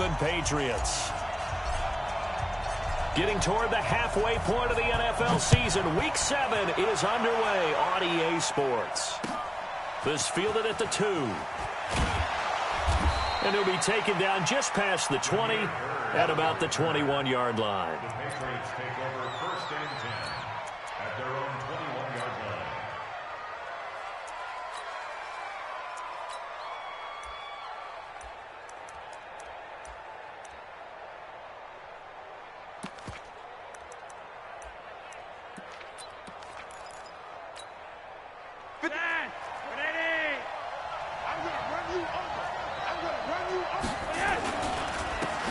England Patriots. Getting toward the halfway point of the NFL season. Week 7 is underway on EA Sports. This fielded at the 2. And he'll be taken down just past the 20 at about the 21-yard line. The Patriots take over first and 10 at their own 21-yard line.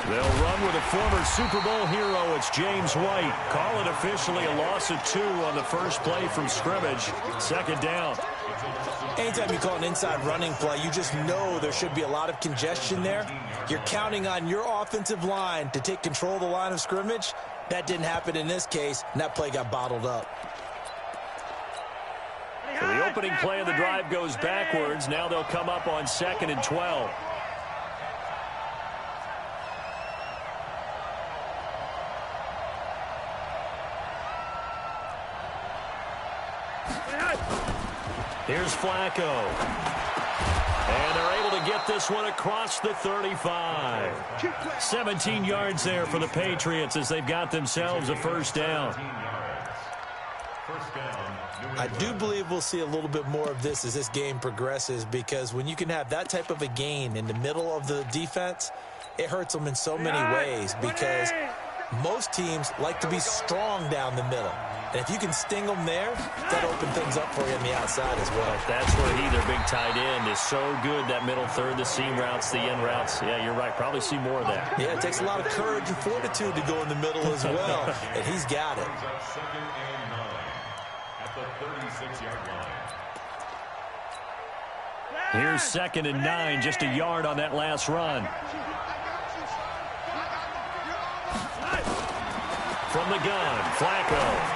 They'll run with a former Super Bowl hero. It's James White. Call it officially a loss of 2 on the first play from scrimmage. Second down. Anytime you call an inside running play, you just know there should be a lot of congestion there. You're counting on your offensive line to take control of the line of scrimmage. That didn't happen in this case, and that play got bottled up. So the opening play of the drive goes backwards. Now they'll come up on 2nd and 12. Here's Flacco. And they're able to get this one across the 35. 17 yards there for the Patriots as they've got themselves a first down. I do believe we'll see a little bit more of this as this game progresses, because when you can have that type of a gain in the middle of the defense, it hurts them in so many ways, because most teams like to be strong down the middle. And if you can sting them there, that'll open things up for you on the outside as well. That's where their big tight end, is so good. That middle third, the seam routes, the end routes. Yeah, you're right. Probably see more of that. Yeah, it takes a lot of courage and fortitude to go in the middle as well. And he's got it. Second and 9 at the 36-yard line. Here's 2nd and 9, just a yard on that last run. From the gun, Flacco.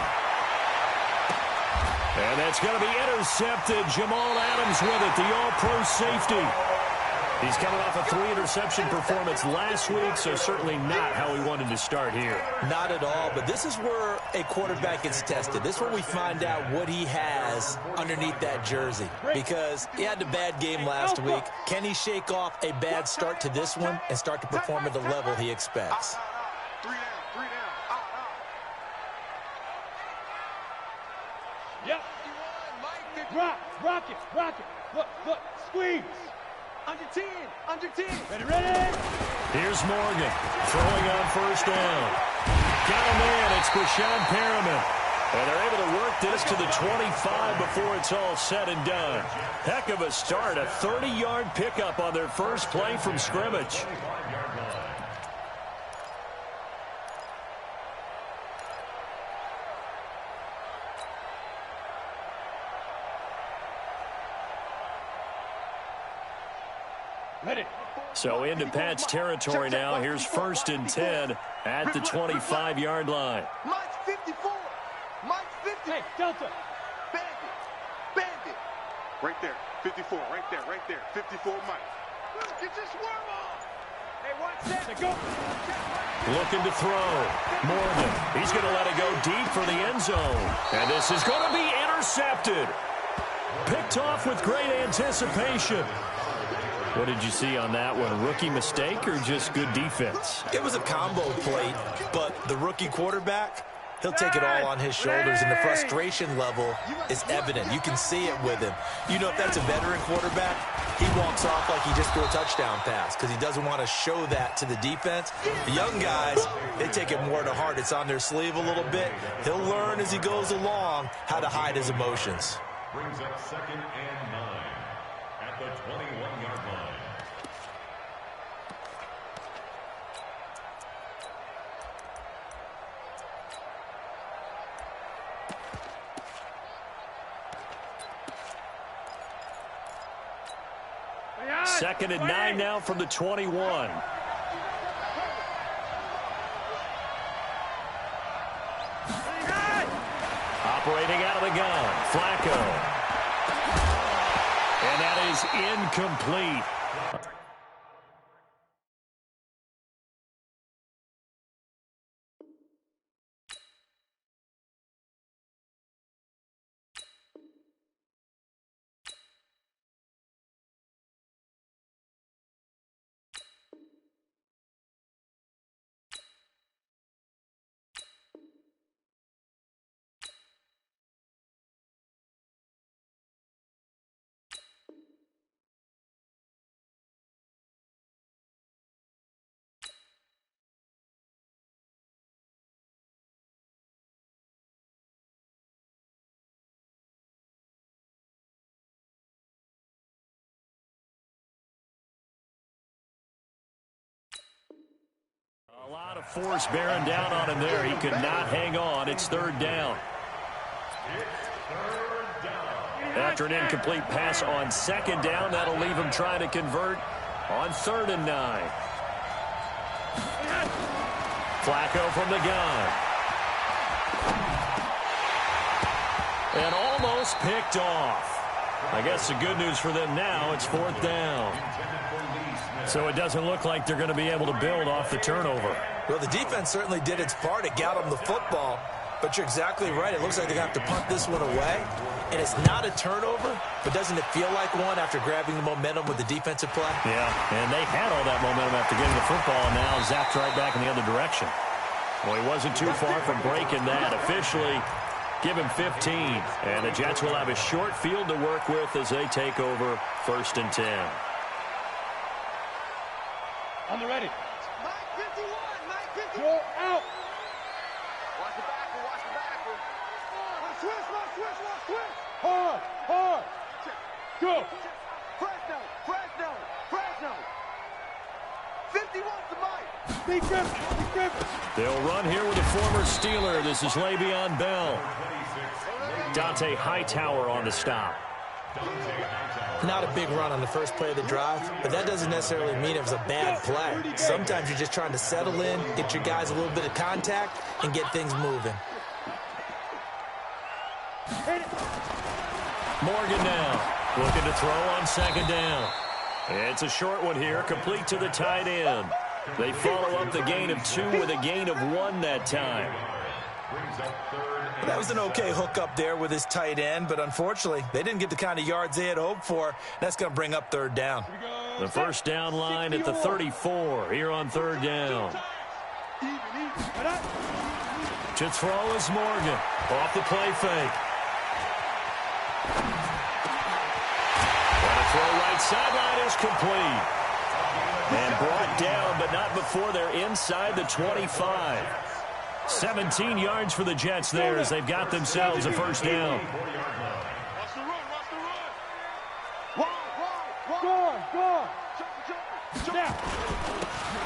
And that's going to be intercepted. Jamal Adams with it, the all-pro safety. He's coming off a 3-interception performance last week, so certainly not how we wanted to start here. Not at all, but this is where a quarterback gets tested. This is where we find out what he has underneath that jersey, because he had a bad game last week. Can he shake off a bad start to this one and start to perform at the level he expects? Rock it. Look, squeeze. Under 10. Ready. Here's Morgan throwing on first down. Got him in. It's Brashad Perriman. And they're able to work this to the 25 before it's all said and done. Heck of a start. A 30-yard pickup on their first play from scrimmage. So into Pat's territory now. Here's 1st and 10 at the 25-yard line. Mike's 54. Mike's 50. Hey, Delta. Bandit. Right there. 54. Right there. 54 Mike. Get your swerve on. Hey, watch that. Go. Looking to throw. Morgan. He's going to let it go deep for the end zone. And this is going to be intercepted. Picked off with great anticipation. What did you see on that one? Rookie mistake or just good defense? It was a combo play, but the rookie quarterback, he'll take it all on his shoulders, and the frustration level is evident. You can see it with him. You know, if that's a veteran quarterback, he walks off like he just threw a touchdown pass because he doesn't want to show that to the defense. The young guys, they take it more to heart. It's on their sleeve a little bit. He'll learn as he goes along how to hide his emotions. Brings up 2nd and 9 at the 21-yard line. Second and 9 now from the 21. Operating out of the gun, Flacco. And that is incomplete. A lot of force bearing down on him there. He could not hang on. It's third down. After an incomplete pass on second down, that'll leave him trying to convert on 3rd and 9. Flacco from the gun. And almost picked off. I guess the good news for them now, it's 4th down. So it doesn't look like they're going to be able to build off the turnover. Well, the defense certainly did its part to get them the football. But you're exactly right. It looks like they're going to have to punt this one away. And it's not a turnover, but doesn't it feel like one after grabbing the momentum with the defensive play? Yeah, and they had all that momentum after getting the football, and now zapped right back in the other direction. Well, he wasn't too far from breaking that. Officially, give him 15. And the Jets will have a short field to work with as they take over 1st and 10. On the ready. 9:51. 9:51. Go out. Watch the backward, watch the backward. Switch. Hard. Go. Fresno. 51 to Mike. Big grip. They'll run here with a former Steeler. This is Le'Veon Bell. Dante Hightower on the stop. Not a big run on the first play of the drive, but that doesn't necessarily mean it was a bad play. Sometimes you're just trying to settle in, get your guys a little bit of contact, and get things moving. Morgan now, looking to throw on 2nd down. It's a short one here, complete to the tight end. They follow up the gain of 2 with a gain of 1 that time. That was an okay hook up there with his tight end, but unfortunately, they didn't get the kind of yards they had hoped for. That's going to bring up 3rd down. The first down line at the 34 here on 3rd down. To throw is Morgan. Off the play fake. And a throw right sideline is complete. And brought down, but not before they're inside the 25. 17 yards for the Jets there as they've got themselves a first down. Watch the run.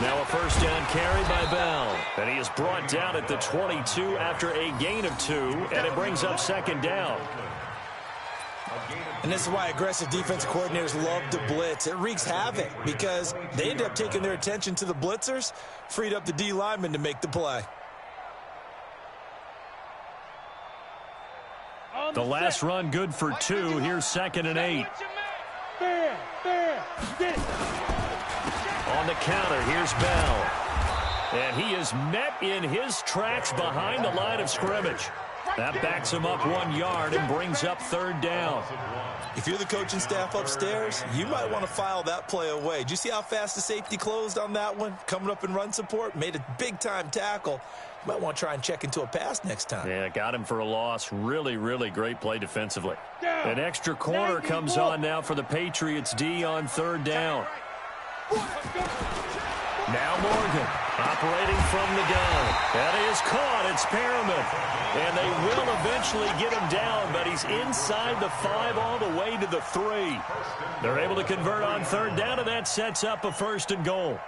Now a first down carry by Bell. And he is brought down at the 22 after a gain of 2, and it brings up 2nd down. And this is why aggressive defensive coordinators love to blitz. It wreaks havoc because they end up taking their attention to the blitzers, freed up the D lineman to make the play. The last run good for 2. Here's 2nd and 8. Fair. Get it. On the counter, here's Bell. And he is met in his tracks behind the line of scrimmage. That backs him up 1 yard and brings up 3rd down. If you're the coaching staff upstairs, you might want to file that play away. Did you see how fast the safety closed on that one? Coming up in run support, made a big-time tackle. You might want to try and check into a pass next time. Yeah, got him for a loss. Really, really great play defensively. An extra corner comes on now for the Patriots D on 3rd down. Now Morgan operating from the gun. That is caught. It's Perriman. And they will eventually get him down, but he's inside the 5 all the way to the 3. They're able to convert on 3rd down, and that sets up a 1st and goal.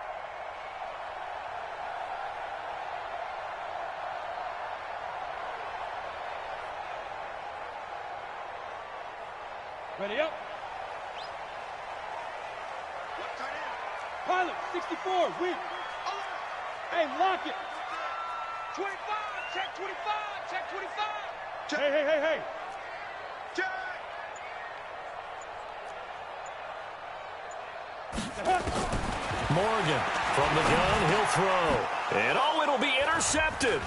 Ready up. Pilot, 64, weak. Hey, lock it. 25, check 25, check 25. Hey. Check. Morgan from the gun, he'll throw. And it'll be intercepted.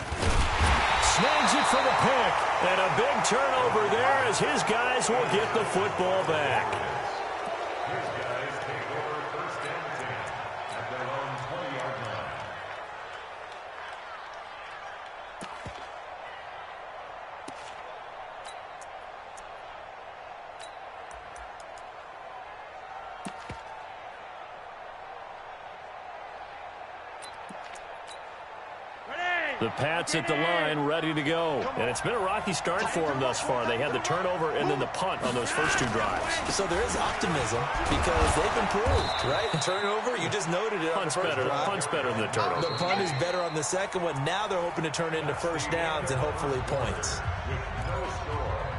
Snags it for the pick. And a big turnover there as his guys will get the football back. His guys take over 1st and 10 at their own 20-yard line. Ready. The Pats at the line, ready to go. And it's been a rocky start for them thus far. They had the turnover and then the punt on those first two drives. So there is optimism because they've improved, right? Turnover, you just noted it on the first drive. Punt's better than the turnover. The punt is better on the second one. Now they're hoping to turn into first downs and hopefully points.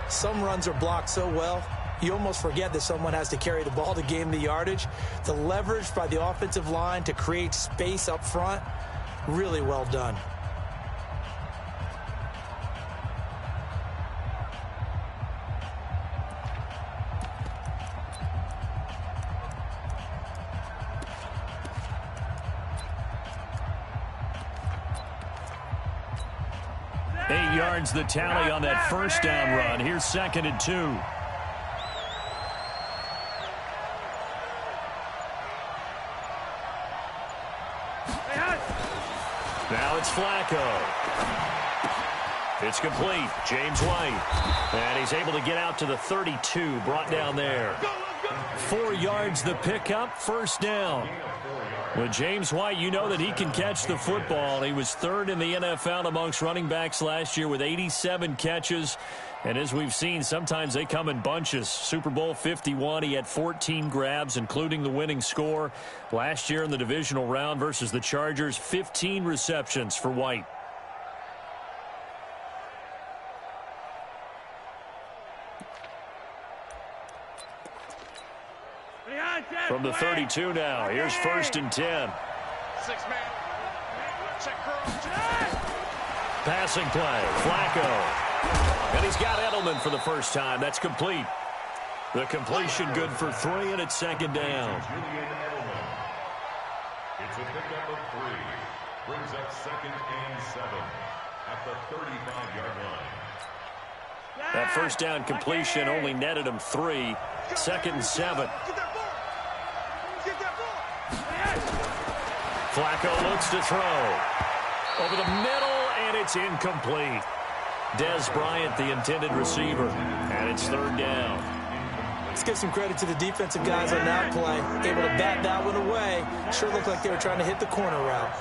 Some runs are blocked so well, you almost forget that someone has to carry the ball to gain the yardage. The leverage by the offensive line to create space up front, really well done. The tally on that first down run. Here's 2nd and 2. Now it's Flacco. It's complete. James White. And he's able to get out to the 32. Brought down there. 4 yards the pickup. First down. With James White, you know that he can catch the football. He was 3rd in the NFL amongst running backs last year with 87 catches. And as we've seen, sometimes they come in bunches. Super Bowl 51, he had 14 grabs, including the winning score. Last year in the divisional round versus the Chargers, 15 receptions for White. From the 32 now, here's 1st and 10. 6-man. Check curl. Passing play, Flacco. And he's got Edelman for the first time. That's complete. The completion good for 3, and it's 2nd down. It's a pickup of 3. Brings up 2nd and 7 at the 35-yard line. That first down completion only netted him 3. 2nd and 7. Flacco looks to throw. Over the middle, and it's incomplete. Des Bryant, the intended receiver. And it's 3rd down. Let's give some credit to the defensive guys on that play. Able to bat that one away. Sure looked like they were trying to hit the corner route.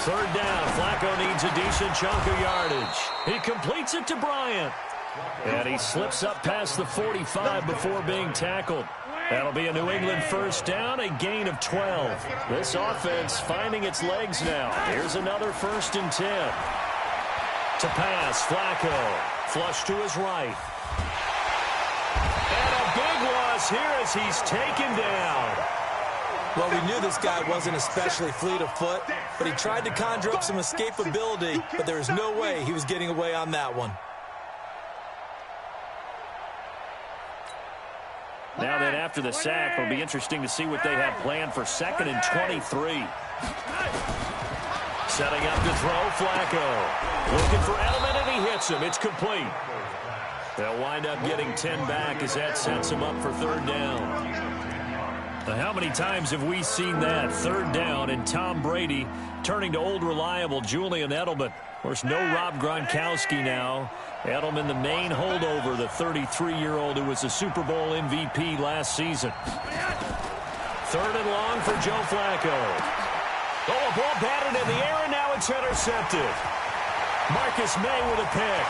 3rd down. Flacco needs a decent chunk of yardage. He completes it to Bryant. And he slips up past the 45 before being tackled. That'll be a New England first down, a gain of 12. This offense finding its legs now. Here's another 1st and 10. To pass, Flacco. Flush to his right. And a big loss here as he's taken down. Well, we knew this guy wasn't especially fleet of foot, but he tried to conjure up some escapability, but there was no way he was getting away on that one. Now then, after the sack, it'll be interesting to see what they have planned for 2nd and 23. Setting up to throw, Flacco. Looking for Edelman, and he hits him. It's complete. They'll wind up getting 10 back as that sets them up for 3rd down. Now, how many times have we seen that? 3rd down, and Tom Brady turning to old reliable Julian Edelman. Of course, no Rob Gronkowski now. Edelman, the main holdover, the 33-year-old who was a Super Bowl MVP last season. 3rd and long for Joe Flacco. Oh, a ball batted in the air, and now it's intercepted. Marcus May with a pick.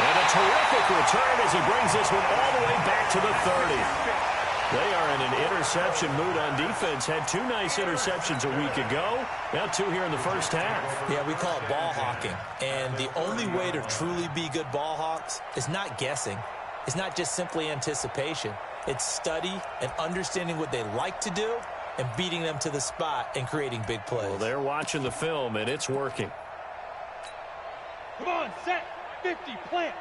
And a terrific return as he brings this one all the way back to the 30. They are in an interception mood on defense. Had 2 nice interceptions a week ago. Now 2 here in the first half. Yeah, we call it ball hawking. And the only way to truly be good ball hawks is not guessing. It's not just simply anticipation. It's study and understanding what they like to do and beating them to the spot and creating big plays. Well, they're watching the film, and it's working. Come on, set, 50, plant.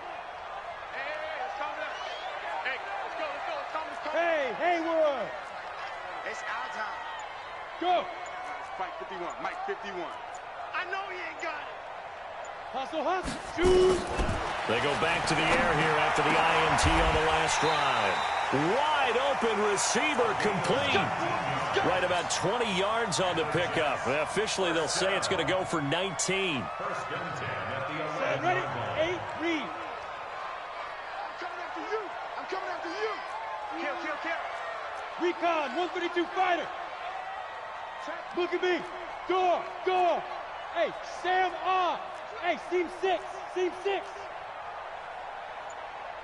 Hey, Haywood! It's our time. Go! Mike 51. Mike 51. I know he ain't got it. Hustle, hustle. Shoot! They go back to the air here after the INT on the last drive. Wide open receiver complete. Right about 20 yards on the pickup. Officially, they'll say it's going to go for 19. First and 10 at the 11. Ready? 8, read. I'm coming after you. I'm coming after you. Kill, kill, kill. Recon, 132 fighter. Look at me. Go. Hey, Sam on. Hey, seam 6.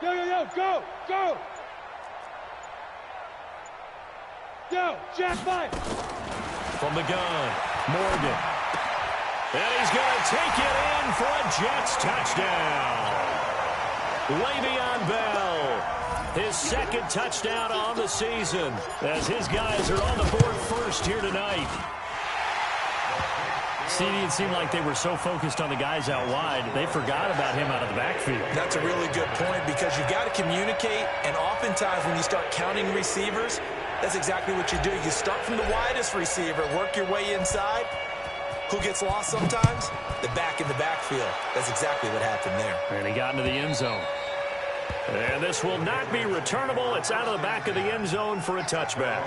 Yo, go. Yo, Jack 5. From the gun, Morgan. And he's going to take it in for a Jets touchdown. Le'Veon Bell, his second touchdown on the season, as his guys are on the board first here tonight. CD, it seemed like they were so focused on the guys out wide, they forgot about him out of the backfield. That's a really good point, because you've got to communicate, and oftentimes when you start counting receivers, that's exactly what you do. You start from the widest receiver, work your way inside. Who gets lost sometimes? The back in the backfield. That's exactly what happened there. And he got into the end zone. And this will not be returnable. It's out of the back of the end zone for a touchback.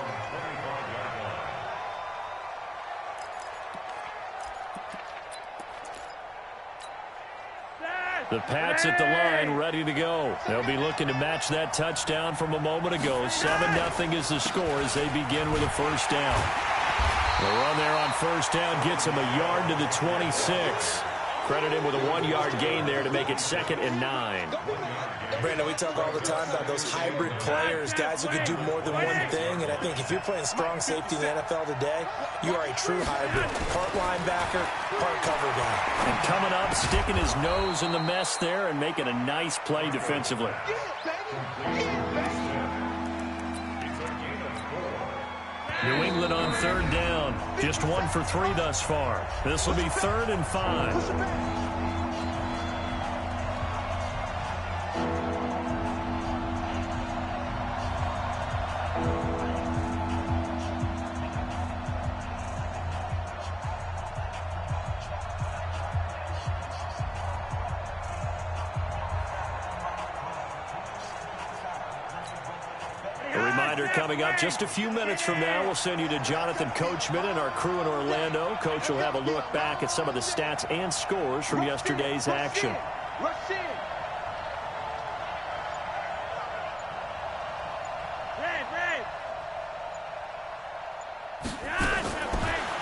The Pats at the line, ready to go. They'll be looking to match that touchdown from a moment ago. 7-0 is the score as they begin with a first down. The run there on first down gets him a yard to the 26. Credit him with a 1-yard gain there to make it 2nd and 9. Brandon, we talk all the time about those hybrid players, guys who can do more than one thing. And I think if you're playing strong safety in the NFL today, you are a true hybrid. Part linebacker, part cover guy. And coming up, sticking his nose in the mess there and making a nice play defensively. New England on third down. Just 1 for 3 thus far. This will be 3rd and 5. Coming up just a few minutes from now, we'll send you to Jonathan Coachman and our crew in Orlando. Coach will have a look back at some of the stats and scores from yesterday's action. Rush in. Red.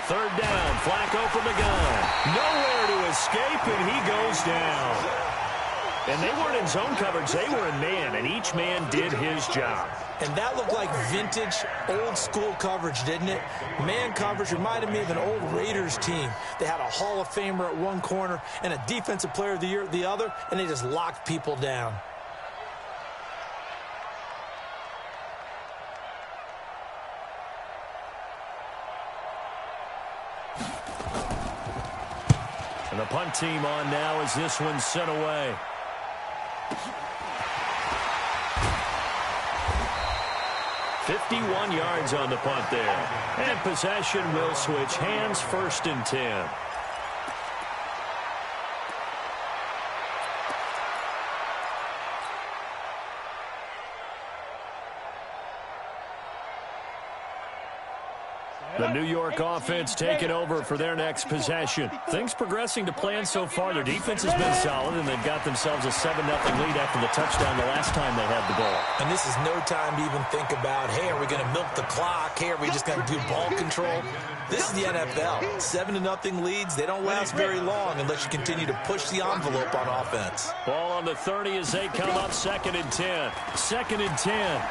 Third down, Flacco from the gun. Nowhere to escape, and he goes down. And they weren't in zone coverage, they were in man, and each man did his job. And that looked like vintage, old-school coverage, didn't it? Man coverage reminded me of an old Raiders team. They had a Hall of Famer at one corner and a Defensive Player of the Year at the other, and they just locked people down. And the punt team on now as this one's sent away. $51 yards on the punt there. And possession will switch hands, 1st and 10. The New York offense taking over for their next possession. Things progressing to plan so far. Their defense has been solid, and they've got themselves a 7-0 lead after the touchdown the last time they had the ball. And this is no time to even think about, hey, are we going to milk the clock? Hey, are we just going to do ball control? This is the NFL. 7-0 leads, they don't last very long unless you continue to push the envelope on offense. Ball on the 30 as they come up, 2nd and 10. 2nd and 10.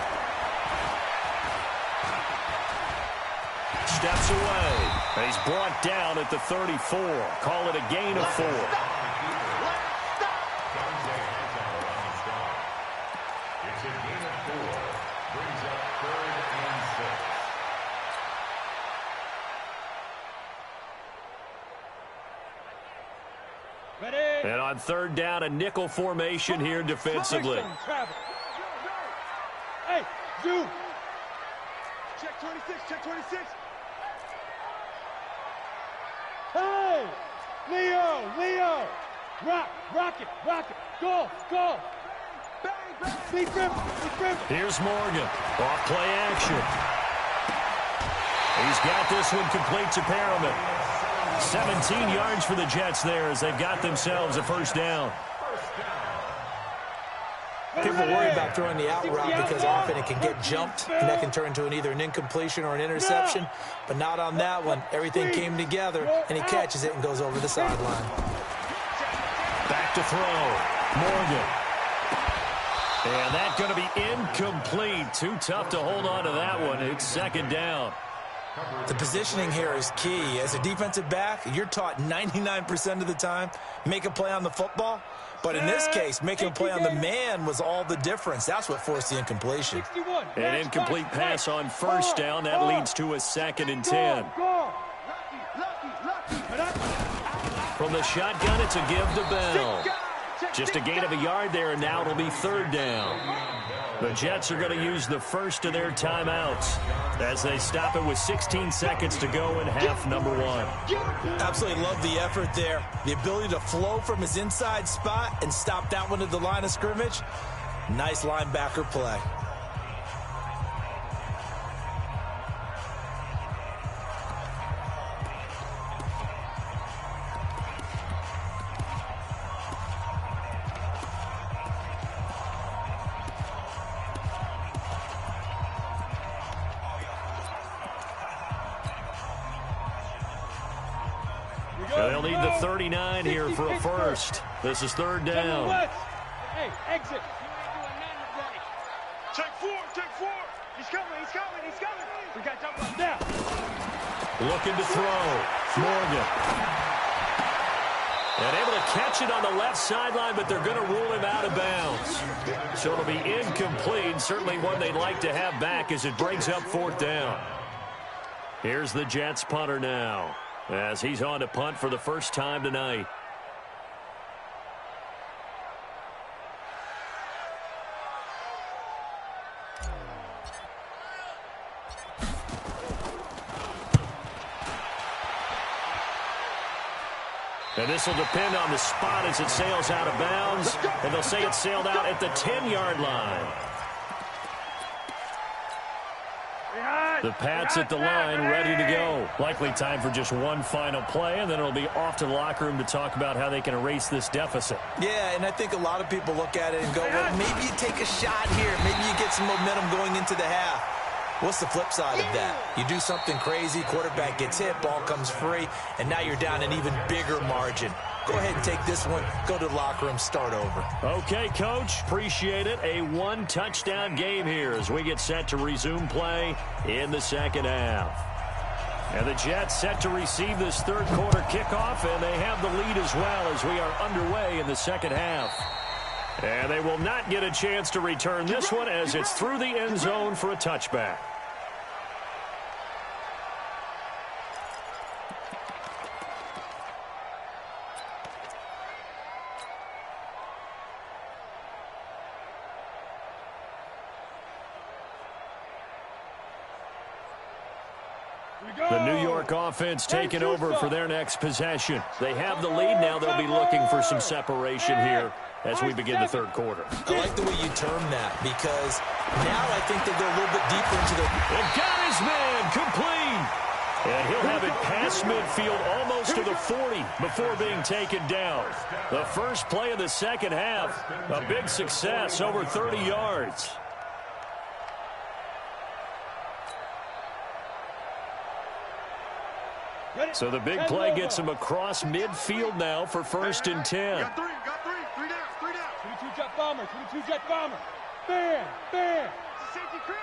Steps away. And he's brought down at the 34. Call it a gain of 4. It's a gain of 4. Brings up 3rd and 6. Ready. And on 3rd down, a nickel formation here defensively. Hey, you. Check 26, check 26. Hey, Leo. Rock it. Go. Bang. Here's Morgan. Off play action. He's got this one complete to Perriman. 17 yards for the Jets there as they've got themselves a 1st down. People worry about throwing the out route because often it can get jumped, and that can turn into either an incompletion or an interception. But not on that one. Everything came together, and he catches it and goes over the sideline. Back to throw. Morgan. And that's going to be incomplete. Too tough to hold on to that one. It's second down. The positioning here is key. As a defensive back, you're taught 99% of the time, make a play on the football. But in this case, making a play on the man was all the difference. That's what forced the incompletion. An incomplete pass on first down. That leads to a 2nd and 10. From the shotgun, it's a give to Bell. Just a gain of a yard there, and now it'll be 3rd down. The Jets are going to use the first of their timeouts as they stop it with 16 seconds to go in half number 1. Absolutely love the effort there. The ability to flow from his inside spot and stop that one at the line of scrimmage. Nice linebacker play. They'll need the 39 here for a first. This is 3rd down. Hey, exit. Take 4, take 4. He's coming. We got to jump up now. Looking to throw. Morgan. And able to catch it on the left sideline, but they're going to rule him out of bounds. So it'll be incomplete. Certainly one they'd like to have back as it brings up 4th down. Here's the Jets punter now, as he's on to punt for the first time tonight. And this will depend on the spot as it sails out of bounds. And they'll say it sailed out at the 10-yard line. The Pats at the line, ready to go. Likely time for just one final play, and then it'll be off to the locker room to talk about how they can erase this deficit. Yeah, and I think a lot of people look at it and go, well, maybe you take a shot here. Maybe you get some momentum going into the half. What's the flip side of that? You do something crazy, quarterback gets hit, ball comes free, and now you're down an even bigger margin. Go ahead and take this one, go to the locker room, start over. Okay, Coach, appreciate it. A one-touchdown game here as we get set to resume play in the second half. And the Jets set to receive this third quarter kickoff, and they have the lead as well as we are underway in the second half. And they will not get a chance to return this one as it's through the end zone for a touchback. The New York offense taking over for their next possession. They have the lead now. They'll be looking for some separation here as we begin the third quarter. I like the way you term that because now I think they go a little bit deeper into the... They've got his man complete. And he'll have it past midfield almost to the 40 before being taken down. The first play of the second half, a big success, over 30 yards. So the big play gets him across midfield now for 1st and 10. Got three down. 22 jet bomber, 22 jet bomber. Bam, bam. Safety creek.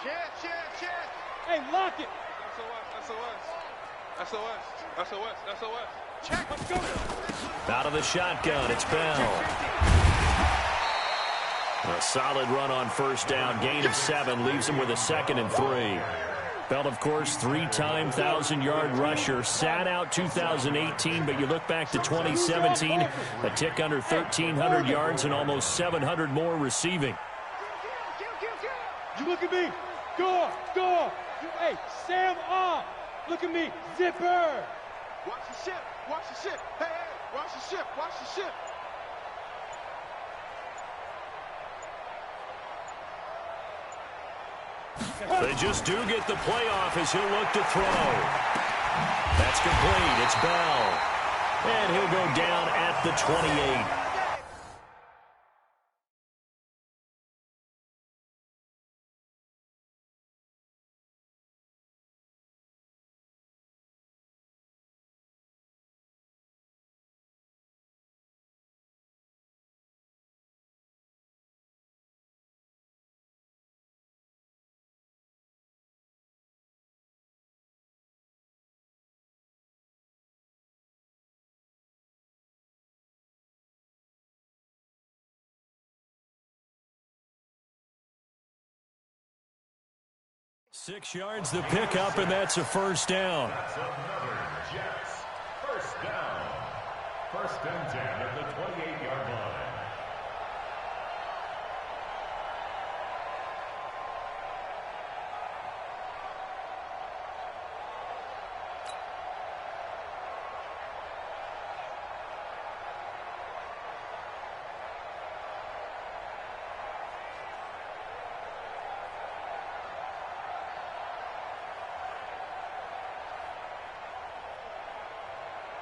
Check. Hey, lock it. SOS. Check. Let's go. Out of the shotgun, it's Bell. A solid run on first down. Gain of 7 leaves him with a 2nd and 3. Bell, of course, 3-time 1,000-yard rusher. Sat out 2018, but you look back to 2017, a tick under 1,300 yards and almost 700 more receiving. You look at me. Go. Hey, Sam off. Look at me. Zipper. Watch the ship. Hey, watch the ship. They just do get the playoff as he'll look to throw. That's complete. It's Bell. And he'll go down at the 28. 6 yards the pickup, and that's a first down. That's another Jets first down. First and 10 at the 28-yard line.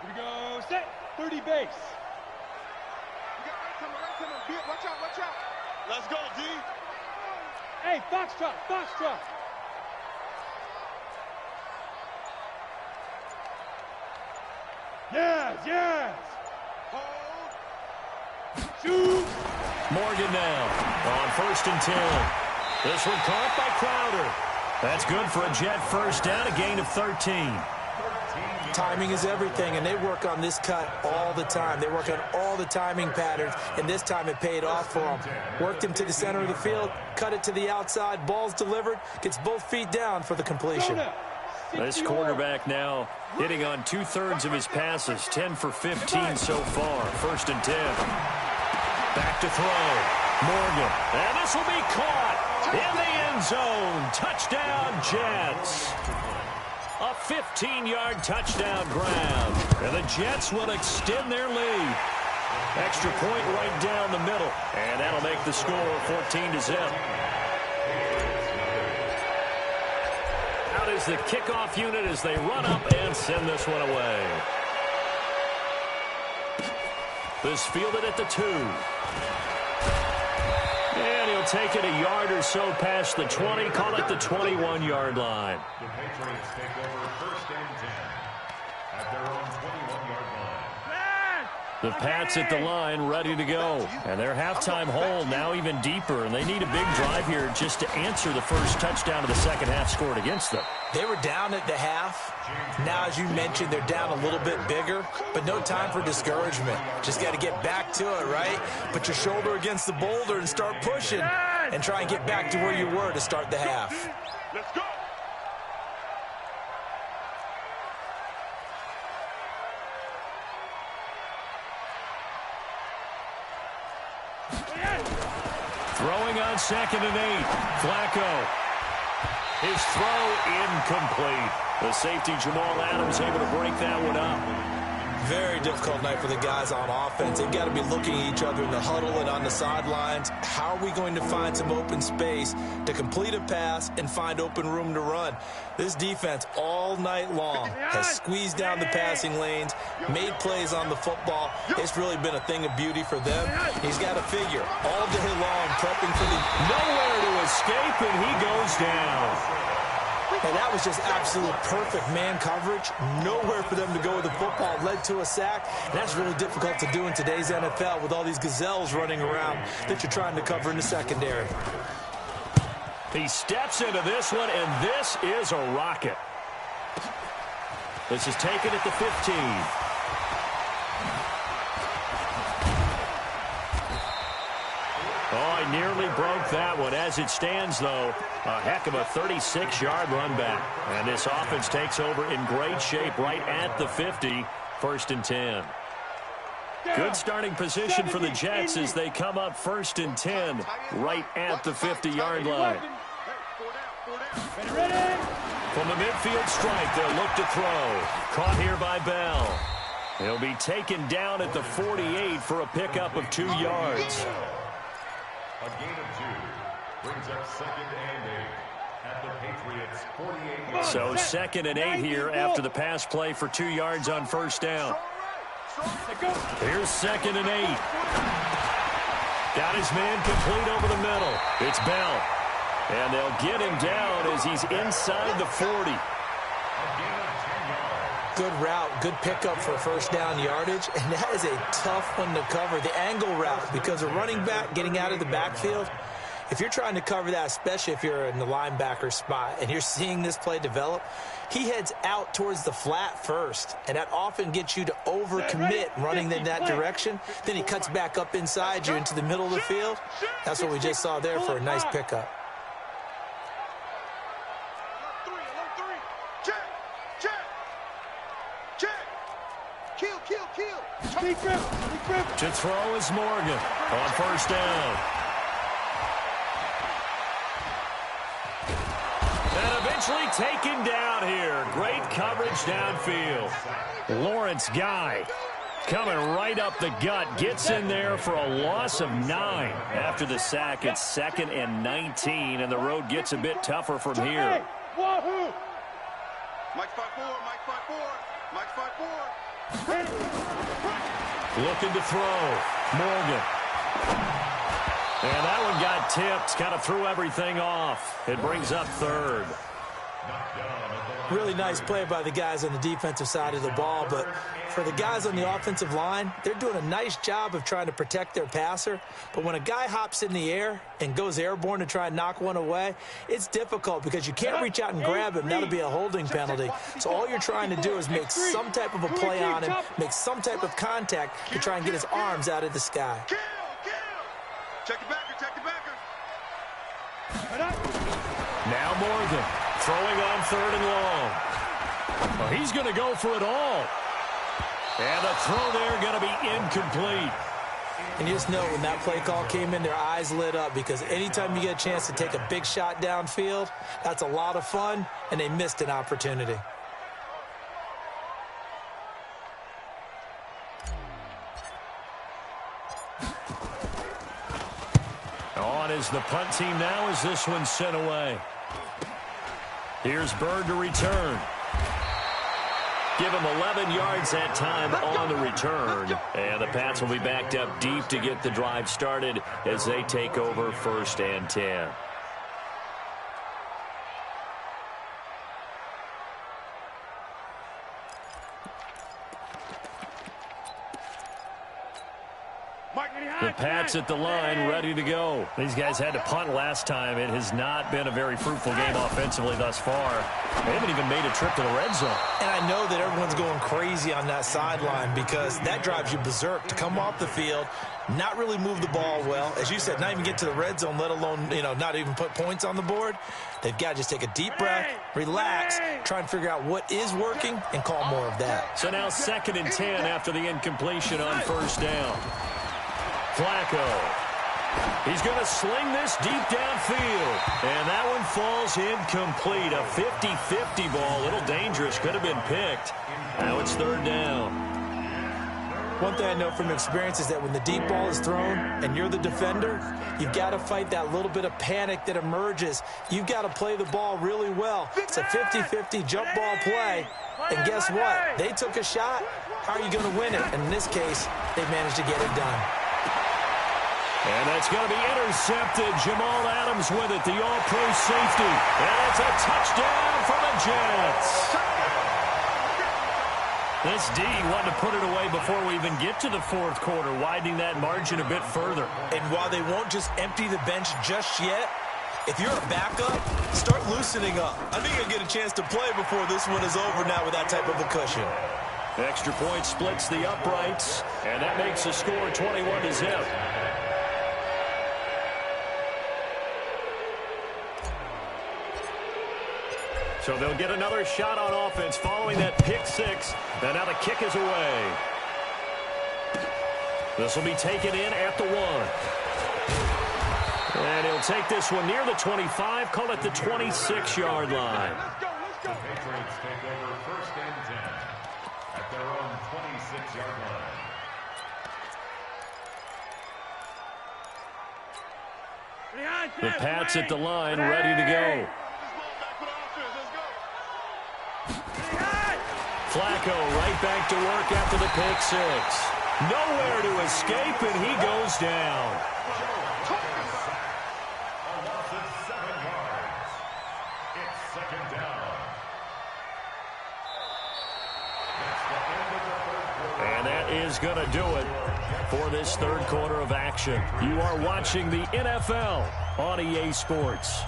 Here we go, set, 30 base. You got right coming. Big, watch out. Let's go, D. Hey, Foxtrot. Yes. Hold. Shoot. Morgan now on first and 10. This one caught by Crowder. That's good for a Jet first down, a gain of 13. Timing is everything, and they work on this cut all the time. They work on all the timing patterns, and this time it paid off for them. Worked him to the center of the field, cut it to the outside, ball's delivered, gets both feet down for the completion. This quarterback now hitting on 2/3 of his passes, 10 for 15 so far. First and 10. Back to throw. Morgan. And this will be caught in the end zone. Touchdown, Jets. A 15-yard touchdown grab. And the Jets will extend their lead. Extra point right down the middle. And that'll make the score 14-0. Out is the kickoff unit as they run up and send this one away. This fielded at the 2. And he'll take it a yard or so past the 20, call it the 21-yard line. The Patriots take over first and 10 at their own 21-yard line. The Pats at the line ready to go. And their halftime hole now even deeper. And they need a big drive here just to answer the first touchdown of the second half scored against them. They were down at the half. Now, as you mentioned, they're down a little bit bigger, but no time for discouragement. Just got to get back to it, right? Put your shoulder against the boulder and start pushing and try and get back to where you were to start the half. Let's go. Throwing on second and 8. Flacco. His throw incomplete. The safety Jamal Adams able to break that one up. Very difficult night for the guys on offense. They've got to be looking at each other in the huddle and on the sidelines. How are we going to find some open space to complete a pass and find open room to run? This defense all night long has squeezed down the passing lanes, made plays on the football. It's really been a thing of beauty for them. He's got to figure all day long prepping for the... Nowhere to escape, and he goes down. And that was just absolute perfect man coverage. Nowhere for them to go with the football. Led to a sack. And that's really difficult to do in today's NFL with all these gazelles running around that you're trying to cover in the secondary. He steps into this one, and this is a rocket. This is taken at the 15. Oh, I nearly broke that one. As it stands, though, a heck of a 36-yard run back. And this offense takes over in great shape right at the 50. First and 10. Good starting position for the Jets as they come up first and 10 right at the 50-yard line. From the midfield stripe, they'll look to throw. Caught here by Bell. He'll be taken down at the 48 for a pickup of 2 yards. A gain of 2 brings up second and 8 at the Patriots 48. So second and 8 here after the pass play for 2 yards on first down. Here's second and 8. Got his man complete over the middle. It's Bell. And they'll get him down as he's inside the 40. Good route, good pickup for first down yardage, and that is a tough one to cover, the angle route, because a running back getting out of the backfield, if you're trying to cover that, especially if you're in the linebacker spot and you're seeing this play develop, he heads out towards the flat first, and that often gets you to overcommit running in that direction. Then he cuts back up inside you into the middle of the field. That's what we just saw there for a nice pickup. Kill, kill, kill. Deep grip. Deep grip. To throw is Morgan on first down. And eventually taken down here. Great coverage downfield. Lawrence Guy coming right up the gut. Gets in there for a loss of 9. After the sack, it's 2nd and 19, and the road gets a bit tougher from here. Wahoo! Mike 5-4, Mike 5-4, Mike 5-4. Looking to throw. Morgan. And that one got tipped. Kind of threw everything off. It brings up 3rd. Really nice play by the guys on the defensive side of the ball, but for the guys on the offensive line, they're doing a nice job of trying to protect their passer. But when a guy hops in the air and goes airborne to try and knock one away, it's difficult because you can't reach out and grab him. That'll be a holding penalty. So all you're trying to do is make some type of a play on him, make some type of contact to try and get his arms out of the sky. Kill, kill. Check the backer, check the backer. Now Morgan throwing on 3rd and long. Well, he's going to go for it all. And the throw there going to be incomplete. And you just know when that play call came in, their eyes lit up because anytime you get a chance to take a big shot downfield, that's a lot of fun, and they missed an opportunity. On is the punt team now as this one's sent away. Here's Bird to return. Give him 11 yards that time on the return. And the Pats will be backed up deep to get the drive started as they take over 1st and 10. The Pats at the line, ready to go. These guys had to punt last time. It has not been a very fruitful game offensively thus far. They haven't even made a trip to the red zone. And I know that everyone's going crazy on that sideline because that drives you berserk to come off the field, not really move the ball well. As you said, not even get to the red zone, let alone, not even put points on the board. They've got to just take a deep breath, relax, try and figure out what is working, and call more of that. So now 2nd and 10 after the incompletion on 1st down. Flacco. He's going to sling this deep downfield. And that one falls incomplete. A 50-50 ball. A little dangerous. Could have been picked. Now it's 3rd down. One thing I know from experience is that when the deep ball is thrown and you're the defender, you've got to fight that little bit of panic that emerges. You've got to play the ball really well. It's a 50-50 jump ball play. And guess what? They took a shot. How are you going to win it? And in this case, they managed to get it done. And that's going to be intercepted. Jamal Adams with it, the all-pro safety. And it's a touchdown for the Jets. This D wanted to put it away before we even get to the 4th quarter, widening that margin a bit further. And while they won't just empty the bench just yet, if you're a backup, start loosening up. I think you'll get a chance to play before this one is over now with that type of a cushion. Extra point splits the uprights, and that makes the score 21-0. So they'll get another shot on offense following that pick 6. And now the kick is away. This will be taken in at the 1. And he'll take this one near the 25, call it the 26-yard line. The Patriots take over 1st and 10 at their own 26-yard line. The Pats at the line, ready to go. Flacco right back to work after the pick 6. Nowhere to escape, and he goes down. A loss of 7 yards. It's 2nd down. That's the end of the 3rd quarter. And that is going to do it for this 3rd quarter of action. You are watching the NFL on EA Sports.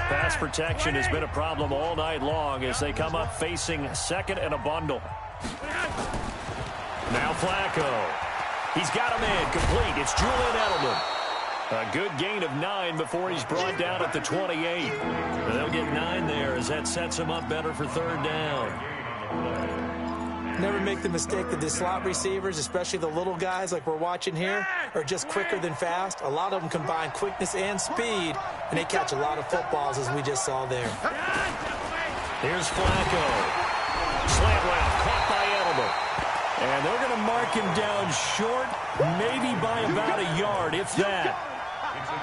Pass protection has been a problem all night long as they come up facing 2nd and a bundle. Now Flacco. He's got a man complete. It's Julian Edelman. A good gain of 9 before he's brought down at the 28. They'll get 9 there as that sets him up better for third down. Never make the mistake that the slot receivers, especially the little guys like we're watching here, are just quicker than fast. A lot of them combine quickness and speed, and they catch a lot of footballs, as we just saw there. Here's Flacco. Slant route, caught by Edelman. And they're going to mark him down short, maybe by about a yard, if that.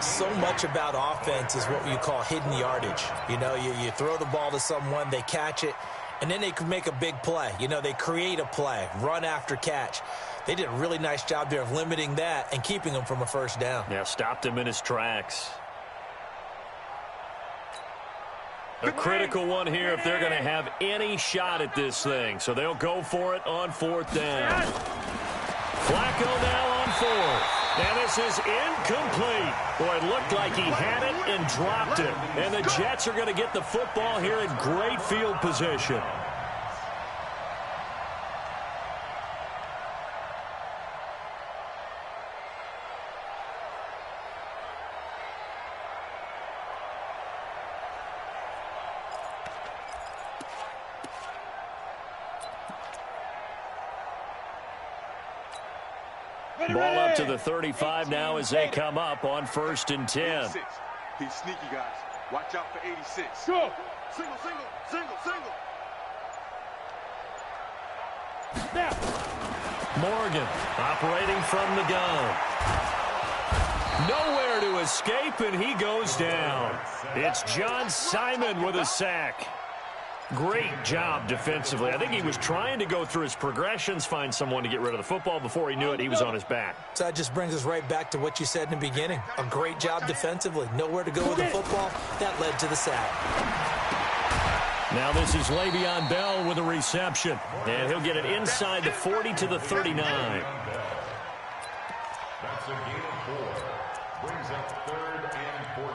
So much about offense is what you call hidden yardage. You know, you throw the ball to someone, they catch it, and then they can make a big play. You know, they create a play, run after catch. They did a really nice job there of limiting that and keeping him from a first down. Yeah, stopped him in his tracks. A critical one here if they're going to have any shot at this thing. So they'll go for it on fourth down. Flacco now on fourth. And this is incomplete. Boy, it looked like he had it and dropped it. And the Jets are going to get the football here in great field position. Ball up to the 35 now as they come up on 1st and 10. He's sneaky, guys. Watch out for 86. Go. Single, single, single, single. Now. Morgan operating from the gun. Nowhere to escape, and he goes down. It's John Simon with a sack. Great job defensively. I think he was trying to go through his progressions, find someone to get rid of the football. Before he knew it, he was on his back. So that just brings us right back to what you said in the beginning. A great job defensively. Nowhere to go with the football. That led to the sack. Now this is Le'Veon Bell with a reception. And he'll get it inside the 40 to the 39. That's a gain of 4. Brings up 3rd and 14.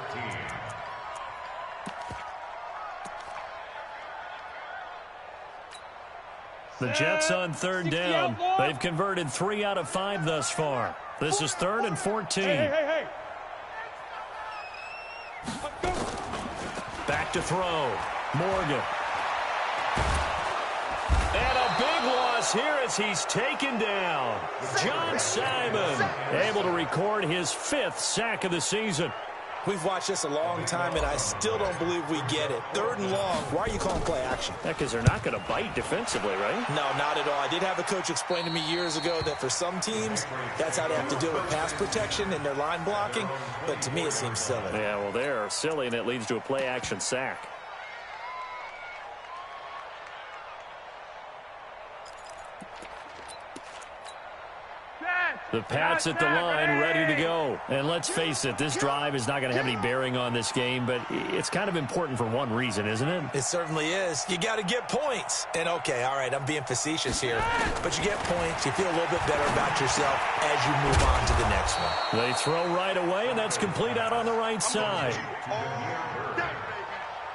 The Jets on third down. They've converted 3 out of 5 thus far. This is 3rd and 14. Hey. Back to throw. Morgan. And a big loss here as he's taken down. John Simon able to record his 5th sack of the season. We've watched this a long time, and I still don't believe we get it. 3rd and long. Why are you calling play action? Because they're not going to bite defensively, right? No, not at all. I did have a coach explain to me years ago that for some teams, that's how they have to deal with pass protection and their line blocking. But to me, it seems silly. Yeah, well, they're silly, and it leads to a play action sack. The Pats at the line, ready to go. And let's face it, this drive is not going to have any bearing on this game, but it's kind of important for one reason, isn't it? It certainly is. You got to get points. And, okay, all right, I'm being facetious here. But you get points, you feel a little bit better about yourself as you move on to the next one. They throw right away, and that's complete out on the right side.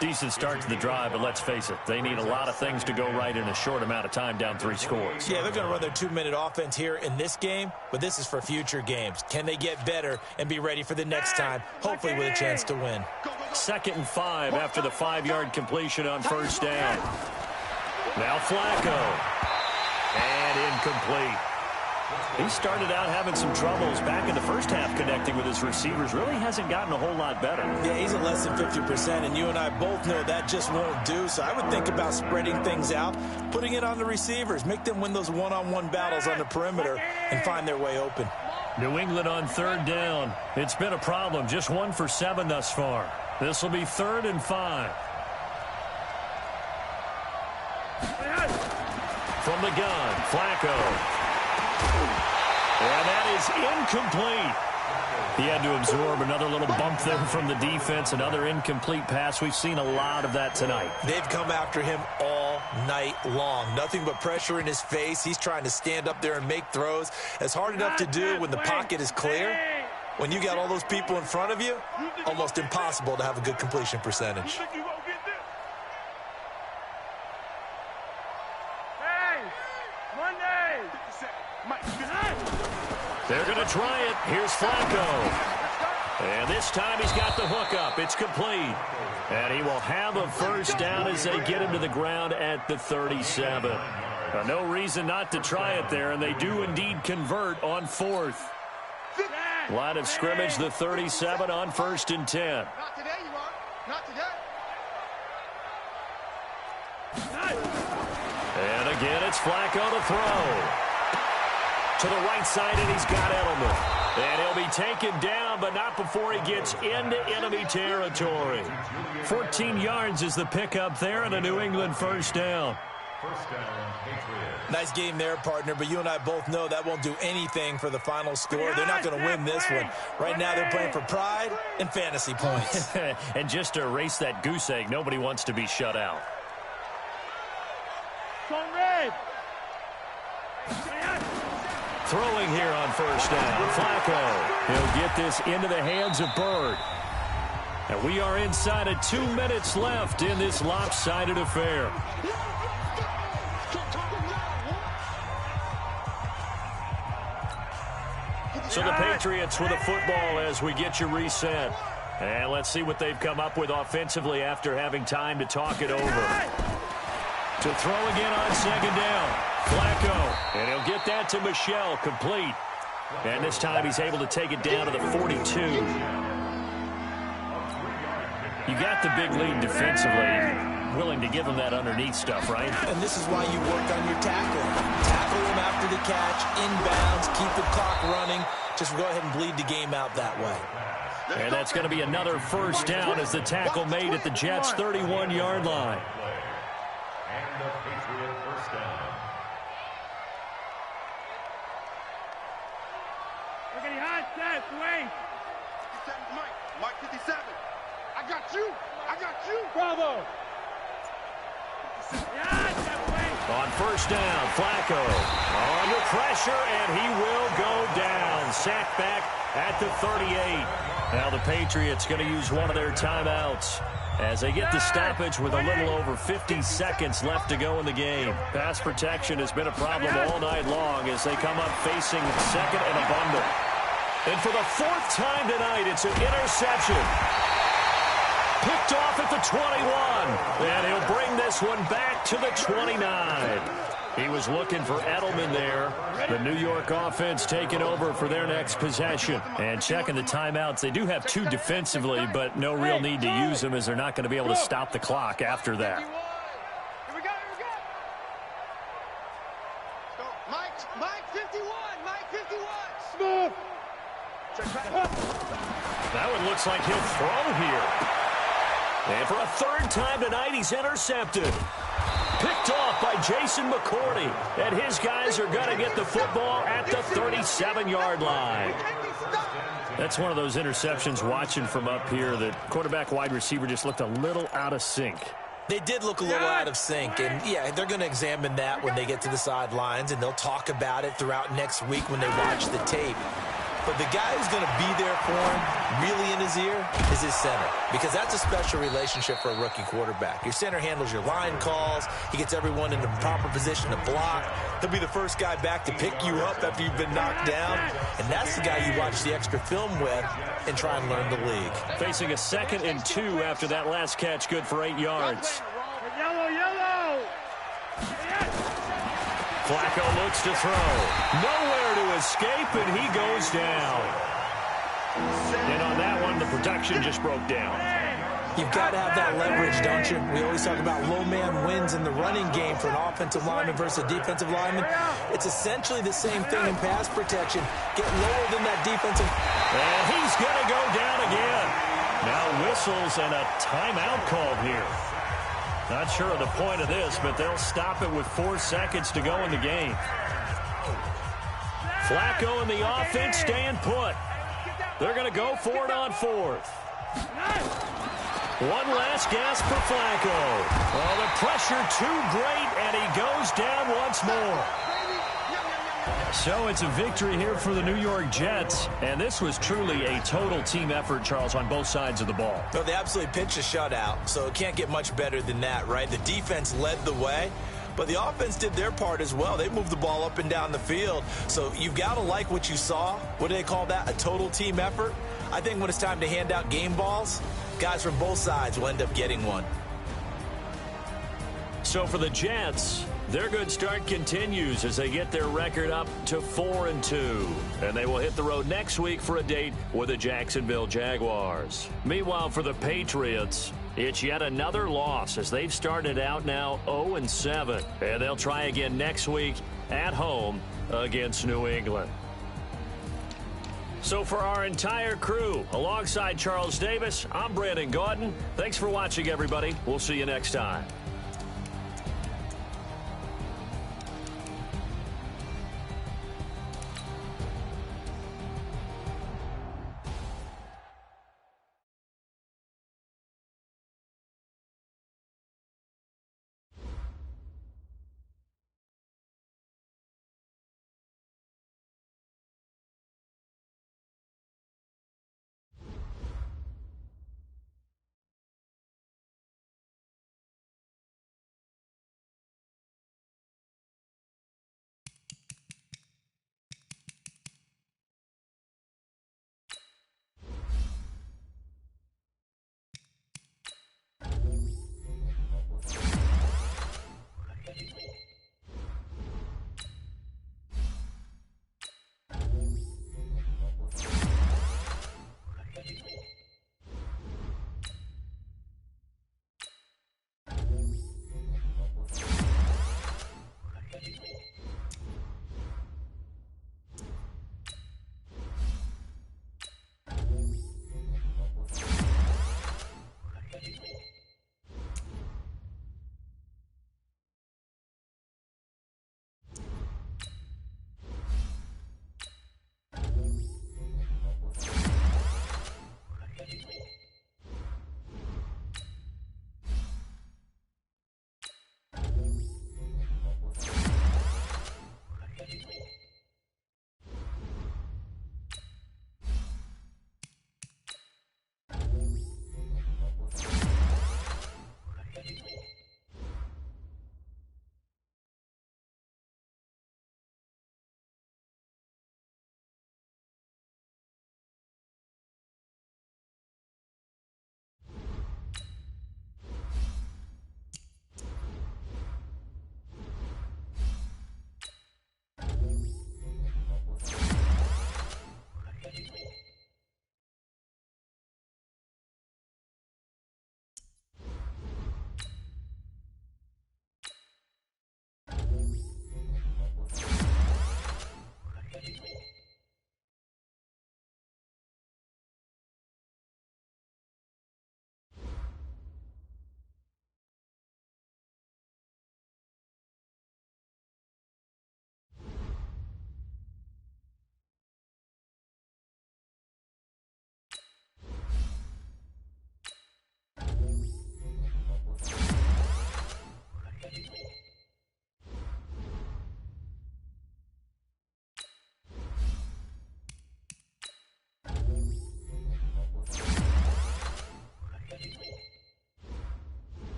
Decent start to the drive, but let's face it, they need a lot of things to go right in a short amount of time, down 3 scores. Yeah, they're going to run their 2-minute offense here in this game, but this is for future games. Can they get better and be ready for the next time, hopefully with a chance to win? 2nd and 5 after the 5-yard completion on 1st down. Now Flacco. And incomplete. He started out having some troubles back in the first half connecting with his receivers. Really hasn't gotten a whole lot better. Yeah, he's at less than 50%, and you and I both know that just won't do. So I would think about spreading things out, putting it on the receivers, make them win those one-on-one battles on the perimeter and find their way open. New England on 3rd down. It's been a problem. Just 1 for 7 thus far. This will be 3rd and 5. From the gun, Flacco. And that is incomplete. He had to absorb another little bump there from the defense, another incomplete pass. We've seen a lot of that tonight. They've come after him all night long. Nothing but pressure in his face. He's trying to stand up there and make throws. It's hard enough to do when the pocket is clear. When you got all those people in front of you, almost impossible to have a good completion percentage. They're going to try it. Here's Flacco. And this time he's got the hook up. It's complete. And he will have a first down as they get him to the ground at the 37. No reason not to try it there, and they do indeed convert on fourth. Line of scrimmage, the 37 on 1st and 10. Not today, you are. Not today. And again, it's Flacco to throw. To the right side, and he's got Edelman. And he'll be taken down, but not before he gets into enemy territory. 14 yards is the pickup there, and a New England first down. First down, Patriots. Nice game there, partner, but you and I both know that won't do anything for the final score. They're not going to win this one. Right now they're playing for pride and fantasy points. And just to erase that goose egg, nobody wants to be shut out. Throwing here on first down, Flacco. He'll get this into the hands of Bird. And we are inside of 2 minutes left in this lopsided affair. So the Patriots with a football as we get you reset. And let's see what they've come up with offensively after having time to talk it over. To throw again on second down. Flacco. And he'll get that to Michelle, complete. And this time he's able to take it down to the 42. You got the big lead defensively. Willing to give him that underneath stuff, right? And this is why you work on your tackling. Tackle him after the catch, inbounds, keep the clock running. Just go ahead and bleed the game out that way. And that's going to be another first down as the tackle made at the Jets' 31-yard line. And the Patriot first down. Look at the hot set, Wayne. 57, Mike 57. I got you. I got you. Bravo. On first down, Flacco under pressure, and he will go down. Sacked back at the 38. Now the Patriots going to use one of their timeouts as they get the stoppage with a little over 50 seconds left to go in the game. Pass protection has been a problem all night long as they come up facing second and a bundle. And for the fourth time tonight, it's an interception. Picked off at the 21, and he'll bring this one back to the 29. He was looking for Edelman there. The New York offense taking over for their next possession. And checking the timeouts. They do have two defensively, but no real need to use them as they're not going to be able to stop the clock after that. Here we go. Here we go. So, Mike 51. Mike 51. Smooth. That one looks like he'll throw here. And for a third time tonight, he's intercepted. Picked off by Jason McCourty. And his guys are going to get the football at the 37-yard line. That's one of those interceptions watching from up here. The quarterback wide receiver just looked a little out of sync. They did look a little out of sync, and yeah, they're going to examine that when they get to the sidelines, and they'll talk about it throughout next week when they watch the tape. But the guy who's going to be there for him, really in his ear, is his center. Because that's a special relationship for a rookie quarterback. Your center handles your line calls. He gets everyone in the proper position to block. He'll be the first guy back to pick you up after you've been knocked down. And that's the guy you watch the extra film with and try and learn the league. Facing a 2nd and 2 after that last catch, good for 8 yards. Yellow. Flacco looks to throw. Nowhere to escape, and he goes down. And on that one, the protection just broke down. You've got to have that leverage, don't you? We always talk about low man wins in the running game for an offensive lineman versus a defensive lineman. It's essentially the same thing in pass protection. Get lower than that defensive. And he's going to go down again. Now whistles and a timeout called here. Not sure of the point of this, but they'll stop it with 4 seconds to go in the game. Flacco and the offense staying put. They're going to go for it on 4th. One last gasp for Flacco. Oh, the pressure too great, and he goes down once more. So it's a victory here for the New York Jets, and this was truly a total team effort, Charles, on both sides of the ball. No, they absolutely pitched a shutout, so it can't get much better than that, right? The defense led the way, but the offense did their part as well. They moved the ball up and down the field. So you've got to like what you saw. What do they call that? A total team effort? I think when it's time to hand out game balls, guys from both sides will end up getting one. So for the Jets, their good start continues as they get their record up to 4-2. And they will hit the road next week for a date with the Jacksonville Jaguars. Meanwhile, for the Patriots, it's yet another loss as they've started out now 0-7. And they'll try again next week at home against New England. So for our entire crew, alongside Charles Davis, I'm Brandon Gautin. Thanks for watching, everybody. We'll see you next time.